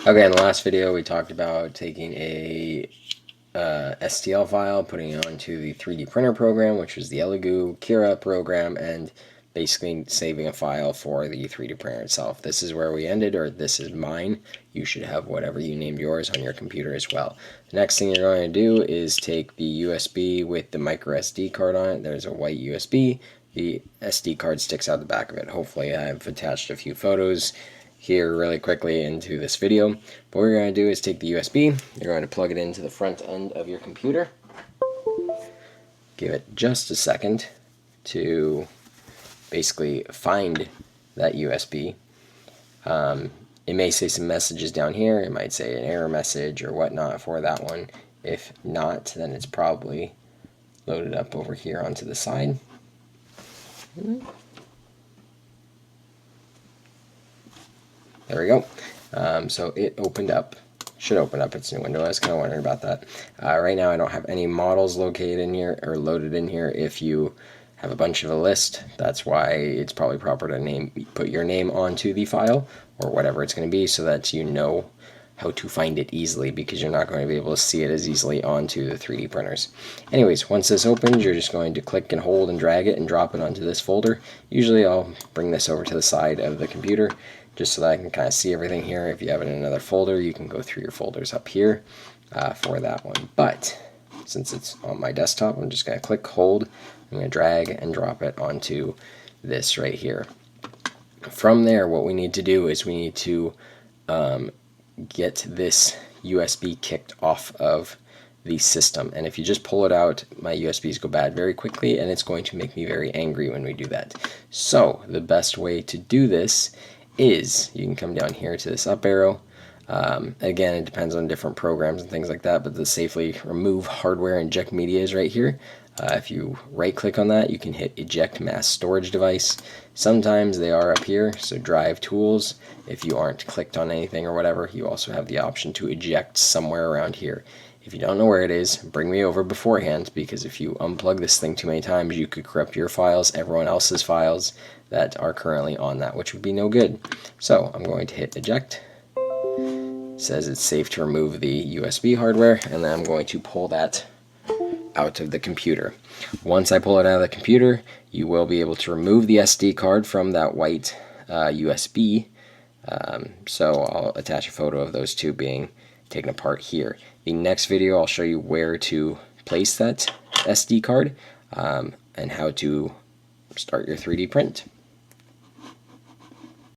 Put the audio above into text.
Okay, in the last video we talked about taking a STL file, putting it onto the 3D printer program, which was the Elegoo Kira program, and basically saving a file for the 3D printer itself. This is where we ended, or this is mine. You should have whatever you named yours on your computer as well. The next thing you're going to do is take the USB with the micro SD card on it. There's a white USB. The SD card sticks out the back of it. Hopefully I've attached a few photos here really quickly into this video. But what we're going to do is take the USB, you're going to plug it into the front end of your computer. Give it just a second to basically find that USB. It may say some messages down here. It might say an error message or whatnot for that one. If not, then it's probably loaded up over here onto the side. There we go. So it opened up. Should open up its new window. I was kind of wondering about that. Right now I don't have any models located in here or loaded in here. If you have a bunch of a list, that's why it's probably proper to put your name onto the file or whatever it's going to be, so that you know how to find it easily, because you're not going to be able to see it as easily onto the 3D printers. Anyways, once this opens, you're just going to click and hold and drag it and drop it onto this folder. Usually I'll bring this over to the side of the computer just so that I can kind of see everything here. If you have it in another folder, you can go through your folders up here for that one. But since it's on my desktop, I'm just going to click, hold, I'm going to drag and drop it onto this right here. From there, what we need to do is we need to get this USB kicked off of the system. And if you just pull it out, my USBs go bad very quickly, and it's going to make me very angry when we do that. So the best way to do this is you can come down here to this up arrow. Again, it depends on different programs and things like that, but the safely remove hardware inject media is right here. If you right click on that, you can hit eject mass storage device. Sometimes they are up here, so drive tools. If you aren't clicked on anything or whatever, you also have the option to eject somewhere around here. If you don't know where it is, bring me over beforehand, because if you unplug this thing too many times, you could corrupt your files, everyone else's files that are currently on that, which would be no good. So I'm going to hit eject. It says it's safe to remove the USB hardware, and then I'm going to pull that out of the computer. Once I pull it out of the computer, you will be able to remove the SD card from that white USB. So I'll attach a photo of those two being taken apart here. The next video I'll show you where to place that SD card and how to start your 3D print.